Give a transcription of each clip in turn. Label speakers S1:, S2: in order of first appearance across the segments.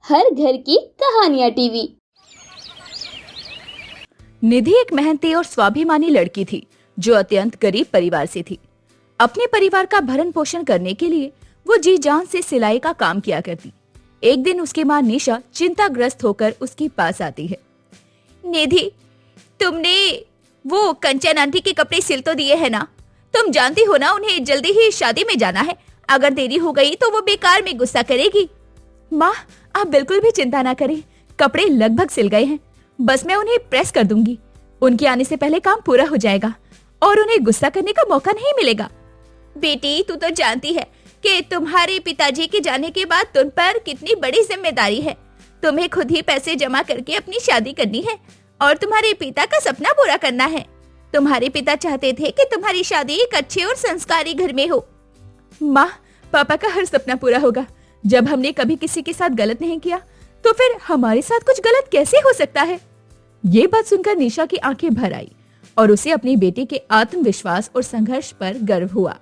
S1: हर घर की कहानियाँ टीवी।
S2: निधि एक मेहनती और स्वाभिमानी लड़की थी जो अत्यंत गरीब परिवार से थी। अपने परिवार का भरण पोषण करने के लिए वो जी जान से सिलाई का काम किया करती। एक दिन उसकी माँ निशा चिंताग्रस्त होकर उसके पास आती है। निधि, तुमने वो कंचन आंटी के कपड़े सिल तो दिए है ना? तुम जानती हो ना उन्हें जल्दी ही शादी में जाना है। अगर देरी हो गई तो वो बेकार में गुस्सा करेगी। माँ, आप बिल्कुल भी चिंता ना करें, कपड़े लगभग सिल गए हैं। बस मैं उन्हें प्रेस कर दूंगी। उनके आने से पहले काम पूरा हो जाएगा और उन्हें गुस्सा करने का मौका नहीं मिलेगा। बेटी, तू तो जानती है कि तुम्हारे पिताजी के जाने के बाद तुम पर कितनी बड़ी जिम्मेदारी है। तुम्हें खुद ही पैसे जमा करके अपनी शादी करनी है और तुम्हारे पिता का सपना पूरा करना है। तुम्हारे पिता चाहते थे कि तुम्हारी शादी एक अच्छे और संस्कारी घर में हो। माँ, पापा का हर सपना पूरा होगा। जब हमने कभी किसी के साथ गलत नहीं किया तो फिर हमारे साथ कुछ गलत कैसे हो सकता है? ये बात सुनकर निशा की आंखें भर आई और उसे अपनी बेटी के आत्मविश्वास और संघर्ष पर गर्व हुआ।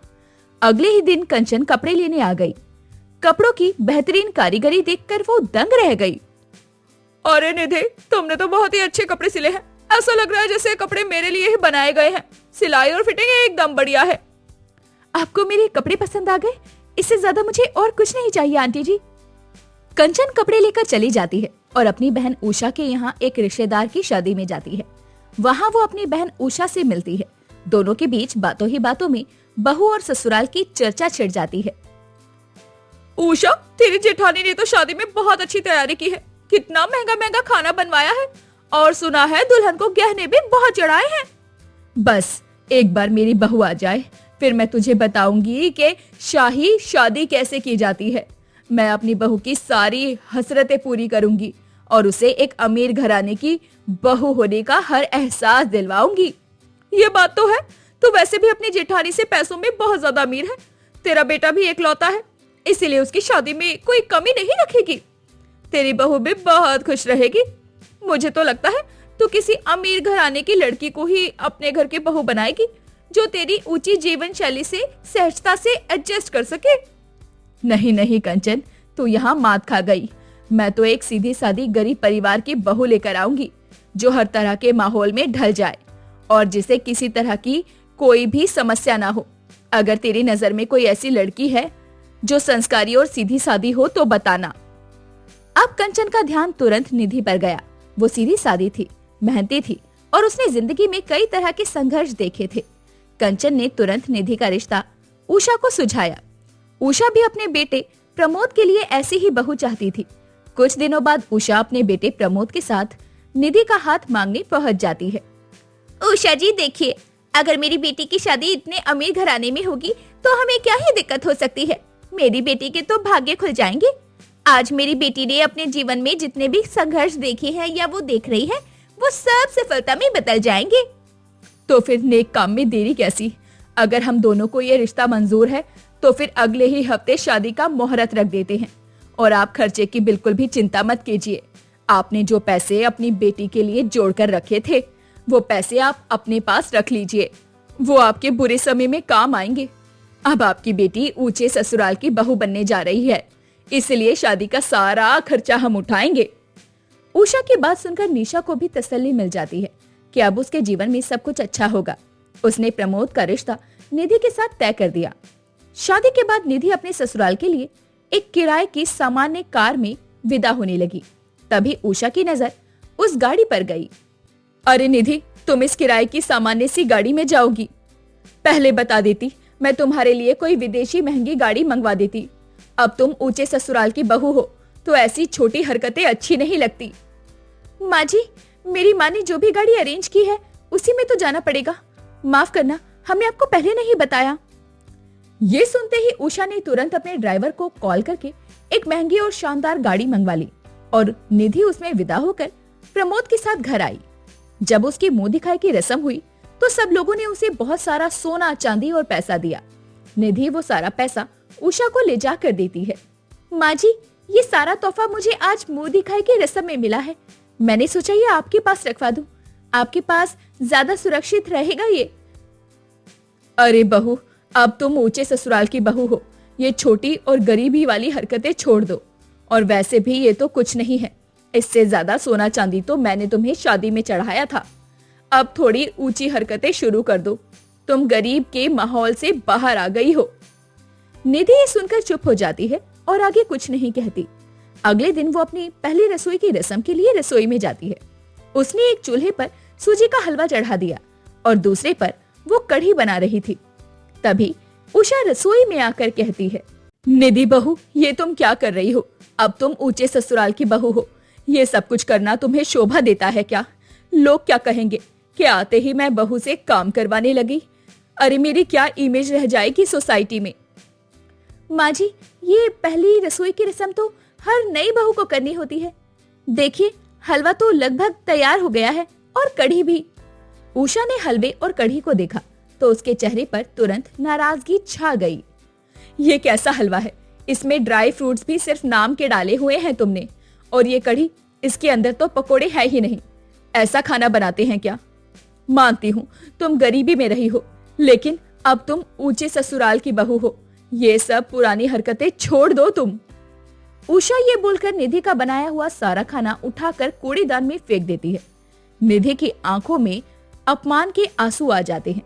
S2: अगले ही दिन कंचन कपड़े लेने आ गई। कपड़ों की बेहतरीन कारीगरी देखकर वो दंग रह गई। अरे निधि, तुमने तो बहुत ही अच्छे कपड़े सिले हैं। ऐसा लग रहा है जैसे कपड़े मेरे लिए ही बनाए गए हैं। सिलाई और फिटिंग एकदम बढ़िया है। आपको मेरे कपड़े पसंद आ गए? इससे ज्यादा मुझे और कुछ नहीं चाहिए आंटी जी। कंचन कपड़े लेकर चली जाती है और अपनी बहन उषा के यहाँ एक रिश्तेदार की शादी में जाती है। वहाँ वो अपनी बहन उषा से मिलती है। दोनों के बीच बातों ही बातों में बहू और ससुराल की चर्चा छिड़ जाती है। उषा, तेरी जेठानी ने तो शादी में बहुत अच्छी तैयारी की है। कितना महंगा महंगा खाना बनवाया है और सुना है दुल्हन को गहने भी बहुत चढ़ाए हैं। बस एक बार मेरी बहू आ जाए, फिर मैं तुझे बताऊंगी कि शाही शादी कैसे की जाती है। मैं अपनी बहू की सारी हसरतें पूरी करूंगी और उसे एक अमीर घराने की बहू होने का हर एहसास दिलवाऊंगी। ये बात तो है, तू वैसे भी अपनी जेठानी से पैसों में बहुत ज्यादा अमीर है। तेरा बेटा भी एकलौता है, इसीलिए उसकी शादी में कोई कमी नहीं रखेगी। तेरी बहू भी बहुत खुश रहेगी। मुझे तो लगता है तू किसी अमीर घराने की लड़की को ही अपने घर की बहू बनाएगी जो तेरी ऊंची जीवन शैली से सहजता से एडजस्ट कर सके। नहीं नहीं कंचन, तू यहाँ मात खा गई। मैं तो एक सीधी सादी गरीब परिवार की बहू लेकर आऊंगी जो हर तरह के माहौल में ढल जाए और जिसे किसी तरह की कोई भी समस्या ना हो। अगर तेरी नजर में कोई ऐसी लड़की है जो संस्कारी और सीधी सादी हो तो बताना। अब कंचन का ध्यान तुरंत निधि पर गया। वो सीधी सादी थी, मेहनती थी और उसने जिंदगी में कई तरह के संघर्ष देखे थे। कंचन ने तुरंत निधि का रिश्ता उषा को सुझाया। उषा भी अपने बेटे प्रमोद के लिए ऐसी ही बहू चाहती थी। कुछ दिनों बाद उषा अपने बेटे प्रमोद के साथ निधि का हाथ मांगने पहुंच जाती है। उषा जी देखिए, अगर मेरी बेटी की शादी इतने अमीर घराने में होगी तो हमें क्या ही दिक्कत हो सकती है। मेरी बेटी के तो भाग्य खुल जाएंगे। आज मेरी बेटी ने अपने जीवन में जितने भी संघर्ष देखे हैं या वो देख रही है वो सब सफलता में बदल जाएंगे। तो फिर नेक काम में देरी कैसी? अगर हम दोनों को ये रिश्ता मंजूर है तो फिर अगले ही हफ्ते शादी का मुहूर्त रख देते हैं। और आप खर्चे की बिल्कुल भी चिंता मत कीजिए। आपने जो पैसे अपनी बेटी के लिए जोड़कर रखे थे वो पैसे आप अपने पास रख लीजिए। वो आपके बुरे समय में काम आएंगे। अब आपकी बेटी ऊंचे ससुराल की बहू बनने जा रही है, इसलिए शादी का सारा खर्चा हम उठाएंगे। उषा की बात सुनकर निशा को भी तसल्ली मिल जाती है कि अब उसके जीवन में सब कुछ अच्छा होगा। उसने प्रमोद का रिश्ता निधि के साथ तय कर दिया। शादी के बाद निधि अपने ससुराल के लिए एक किराए की सामान्य कार में विदा होने लगी। तभी उषा की नजर उस गाड़ी पर गई। अरे निधि, तुम इस किराए की सामान्य सी गाड़ी में जाओगी? पहले बता देती, मैं तुम्हारे लिए कोई विदेशी महंगी गाड़ी मंगवा देती। अब तुम ऊंचे ससुराल की बहू हो तो ऐसी छोटी हरकतें अच्छी नहीं लगती। माँ जी, मेरी माँ ने जो भी गाड़ी अरेंज की है उसी में तो जाना पड़ेगा। माफ करना, हमने आपको पहले नहीं बताया। ये सुनते ही उषा ने तुरंत अपने ड्राइवर को कॉल करके एक महंगी और शानदार गाड़ी मंगवा ली और निधि उसमें विदा होकर प्रमोद के साथ घर आई। जब उसकी मुंह दिखाई की रस्म हुई तो सब लोगों ने उसे बहुत सारा सोना, चांदी और पैसा दिया। निधि वो सारा पैसा उषा को ले जा कर देती है। माँ जी, ये सारा तोहफा मुझे आज मुंह दिखाई की रस्म में मिला है। मैंने सोचा ये आपके पास रखवा दूं। आपके पास ज्यादा सुरक्षित रहेगा ये। अरे बहू, अब तुम ऊंचे ससुराल की बहू हो। ये छोटी और गरीबी वाली हरकतें छोड़ दो और वैसे भी ये तो कुछ नहीं है, इससे ज्यादा सोना चांदी तो मैंने तुम्हें शादी में चढ़ाया था। अब थोड़ी ऊंची हरकतें शुरू कर दो, तुम गरीब के माहौल से बाहर आ गई हो। निधि ये सुनकर चुप हो जाती है और आगे कुछ नहीं कहती। अगले दिन वो अपनी पहली रसोई की रस्म के लिए रसोई में जाती है। उसने एक चूल्हे पर सूजी का हलवा चढ़ा दिया और दूसरे पर वो कढ़ी बना रही थी। तभी उषा रसोई में आकर कहती है, निधि बहू, ये तुम क्या कर रही हो? अब तुम ऊंचे ससुराल की बहू हो, ये सब कुछ करना तुम्हें शोभा देता है क्या? लोग क्या कहेंगे कि आते ही मैं बहू से काम करवाने लगी? अरे मेरी क्या इमेज रह जाएगी सोसाइटी में। माँ जी, ये पहली रसोई की रस्म तो हर नई बहू को करनी होती है। देखिए, हलवा तो लगभग तैयार हो गया है और कढ़ी भी। उषा ने हलवे और कढ़ी को देखा तो उसके चेहरे पर तुरंत नाराजगी छा गई। ये कैसा हलवा है? इसमें ड्राई फ्रूट्स भी सिर्फ नाम के डाले हुए हैं तुमने, और ये कढ़ी, इसके अंदर तो पकोड़े है ही नहीं। ऐसा खाना बनाते हैं क्या? मानती हूँ तुम गरीबी में रही हो, लेकिन अब तुम ऊंचे ससुराल की बहू हो। ये सब पुरानी हरकतें छोड़ दो तुम। उषा ये बोलकर निधि का बनाया हुआ सारा खाना उठाकर कूड़ेदान में फेंक देती है। निधि की आंखों में अपमान के आंसू आ जाते हैं,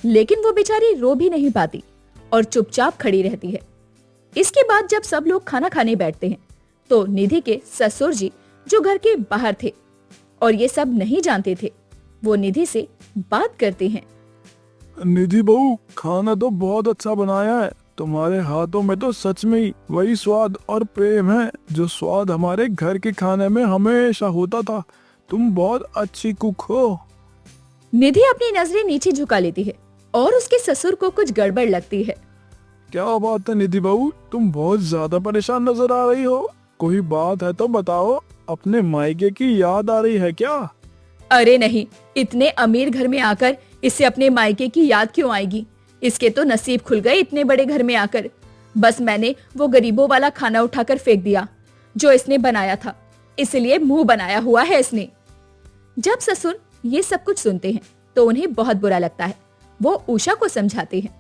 S2: लेकिन वो बेचारी रो भी नहीं पाती और चुपचाप खड़ी रहती है। इसके बाद जब सब लोग खाना खाने बैठते हैं तो निधि के ससुर जी, जो घर के बाहर थे और ये सब नहीं जानते थे, वो निधि से बात करते हैं।
S3: निधि बहू, खाना तो बहुत अच्छा बनाया है। तुम्हारे हाथों में तो सच में ही वही स्वाद और प्रेम है जो स्वाद हमारे घर के खाने में हमेशा होता था। तुम बहुत अच्छी कुक हो।
S2: निधि अपनी नजरें नीचे झुका लेती है और उसके ससुर को कुछ गड़बड़ लगती है।
S3: क्या बात है निधि बहू, तुम बहुत ज्यादा परेशान नजर आ रही हो। कोई बात है तो बताओ, अपने मायके की याद आ रही है क्या?
S2: अरे नहीं, इतने अमीर घर में आकर इसे अपने मायके की याद क्यों आएगी? इसके तो नसीब खुल गए इतने बड़े घर में आकर। बस मैंने वो गरीबों वाला खाना उठाकर फेंक दिया जो इसने बनाया था, इसलिए मुंह बनाया हुआ है इसने। जब ससुर ये सब कुछ सुनते हैं तो उन्हें बहुत बुरा लगता है। वो उषा को समझाते हैं।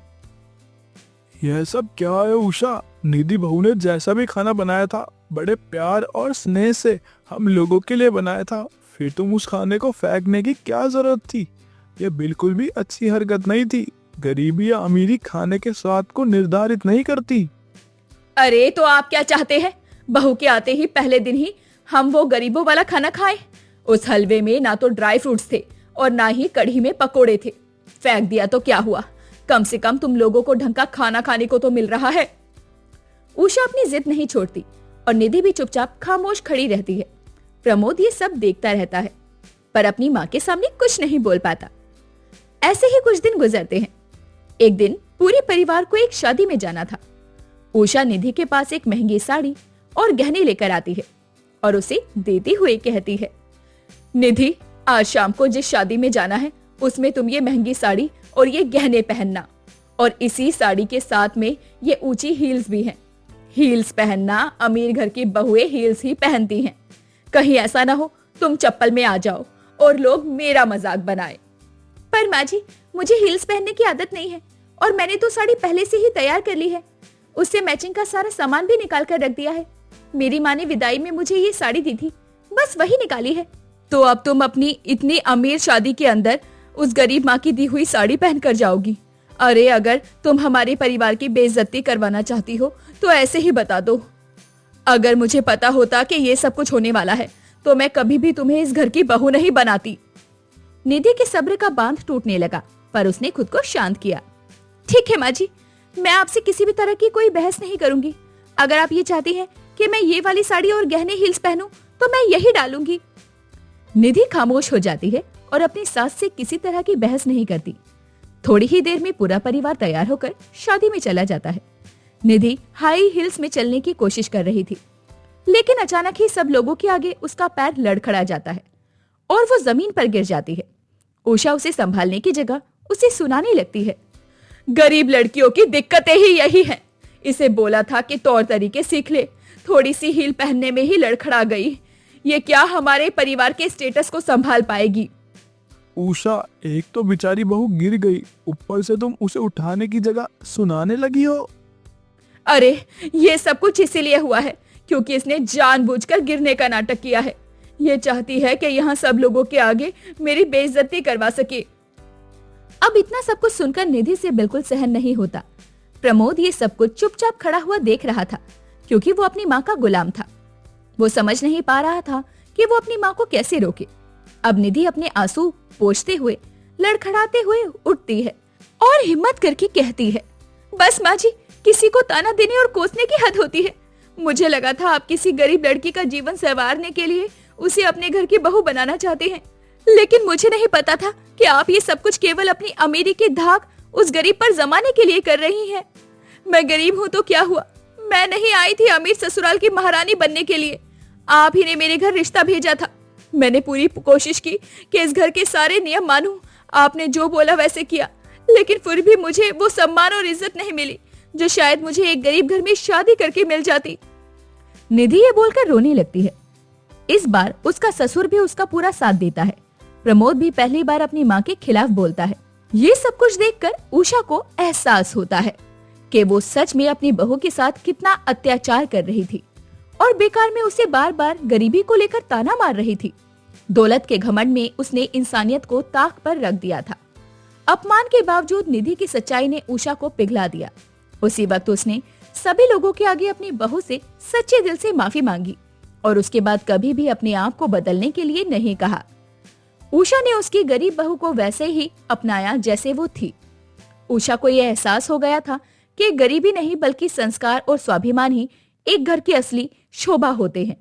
S3: यह सब क्या है उषा? निधि बहू ने जैसा भी खाना बनाया था, बड़े प्यार और स्नेह से हम लोगों के लिए बनाया था। फिर तुम उस खाने को फेंकने की क्या जरूरत थी? यह बिल्कुल भी अच्छी हरकत नहीं थी। गरीबी या अमीरी खाने के स्वाद को निर्धारित नहीं करती।
S2: अरे तो आप क्या चाहते हैं? बहू के आते ही पहले दिन ही हम वो गरीबों वाला खाना खाएं? उस हलवे में ना तो ड्राई फ्रूट्स थे और ना ही कढ़ी में पकोड़े थे। फेंक दिया तो क्या हुआ? कम से कम तुम लोगों को ढंग का खाना खाने को तो मिल रहा है। उषा अपनी जिद नहीं छोड़ती और निधि भी चुपचाप खामोश खड़ी रहती है। प्रमोद ये सब देखता रहता है, पर अपनी माँ के सामने कुछ नहीं बोल पाता। ऐसे ही कुछ दिन गुजरते हैं। एक दिन पूरे परिवार को एक शादी में जाना था। उषा निधि के पास एक महंगी साड़ी और गहने लेकर आती है और उसे देते हुए कहती है, निधि, आज शाम को जिस शादी में जाना है उसमें तुम ये महंगी साड़ी और ये गहने पहनना, और इसी साड़ी के साथ में ये ऊंची हील्स भी हैं। हील्स पहनना, अमीर घर की बहुएं हील्स ही पहनती हैं। कहीं ऐसा ना हो तुम चप्पल में आ जाओ और लोग मेरा मजाक बनाए। पर माँ जी, मुझे हील्स पहनने की आदत नहीं है और मैंने तो साड़ी पहले से ही तैयार कर ली है। उससे मैचिंग का सारा सामान भी निकाल कर रख दिया है। मेरी माँ ने विदाई में मुझे ये साड़ी दी थी, बस वही निकाली है। तो अब तुम अपनी इतनी अमीर शादी के अंदर उस गरीब माँ की दी हुई साड़ी पहनकर जाओगी? अरे अगर तुम हमारे परिवार की बेइज्जती करवाना चाहती हो तो ऐसे ही बता दो। अगर मुझे पता होता कि ये सब कुछ होने वाला है तो मैं कभी भी तुम्हें इस घर की बहू नहीं बनाती। निधि के सब्र का बांध टूटने लगा, पर उसने खुद को शांत किया। ठीक है माँ जी, मैं आपसे किसी भी तरह की कोई बहस नहीं करूंगी। अगर आप ये चाहती हैं कि मैं ये वाली साड़ी और गहने हील्स पहनूं तो मैं यही डालूंगी। निधि खामोश हो जाती है और अपनी सास से किसी तरह की बहस नहीं करती। थोड़ी ही देर में पूरा परिवार तैयार होकर शादी में चला जाता है। निधि हाई हील्स में चलने की कोशिश कर रही थी, लेकिन अचानक ही सब लोगों के आगे उसका पैर लड़खड़ा जाता है और वो जमीन पर गिर जाती है। उषा उसे संभालने की जगह उसे सुनाने लगती है, गरीब लड़कियों की दिक्कतें ही यही हैं। इसे बोला था कि तौर तरीके सीख ले, थोड़ी सी हील पहनने में ही लड़खड़ा गई। ये क्या हमारे परिवार के स्टेटस को संभाल पाएगी?
S3: उषा, एक तो बेचारी बहू गिर गई, ऊपर से तुम उसे उठाने की जगह सुनाने लगी हो।
S2: अरे ये सब कुछ इसीलिए हुआ है क्योंकि इसने जानबूझकर गिरने का नाटक किया है। ये चाहती है कि यहाँ सब लोगों के आगे मेरी बेइज्जती करवा सके। अब इतना सब कुछ सुनकर निधि से बिल्कुल सहन नहीं होता। प्रमोद ये सब कुछ चुपचाप खड़ा हुआ देख रहा था, क्योंकि वो अपनी माँ का गुलाम था। वो समझ नहीं पा रहा था कि वो अपनी माँ को कैसे रोके। अब निधि अपने आंसू पोंछते हुए, लड़खड़ाते हुए उठती है और हिम्मत करके कहती है, बस माँ जी, किसी को ताना देने और कोसने की हद होती है। मुझे लगा था आप किसी गरीब लड़की का जीवन संवारने के लिए उसे अपने घर की बहू बनाना चाहते हैं, लेकिन मुझे नहीं पता था कि आप ये सब कुछ केवल अपनी अमीरी की धाक उस गरीब पर जमाने के लिए कर रही हैं। मैं गरीब हूँ तो क्या हुआ, मैं नहीं आई थी अमीर ससुराल की महारानी बनने के लिए। आप ही ने मेरे घर रिश्ता भेजा था। मैंने पूरी कोशिश की कि इस घर के सारे नियम मानूं। आपने जो बोला वैसे किया, लेकिन फिर भी मुझे वो सम्मान और इज्जत नहीं मिली जो शायद मुझे एक गरीब घर में शादी करके मिल जाती। निधि ये बोलकर रोने लगती है। इस बार उसका ससुर भी उसका पूरा साथ देता है। प्रमोद भी पहली बार अपनी माँ के खिलाफ बोलता है। ये सब कुछ देखकर उषा को एहसास होता है कि वो सच में अपनी बहू के साथ कितना अत्याचार कर रही थी और बेकार में उसे बार बार गरीबी को लेकर ताना मार रही थी। दौलत के घमंड में उसने इंसानियत को ताक पर रख दिया था। अपमान के बावजूद निधि की सच्चाई ने उषा को पिघला दिया। उसी वक्त उसने सभी लोगों के आगे अपनी बहू से सच्चे दिल से माफी मांगी और उसके बाद कभी भी अपने आप को बदलने के लिए नहीं कहा। उषा ने उसकी गरीब बहू को वैसे ही अपनाया जैसे वो थी। उषा को यह एहसास हो गया था कि गरीबी नहीं बल्कि संस्कार और स्वाभिमान ही एक घर की असली शोभा होते हैं।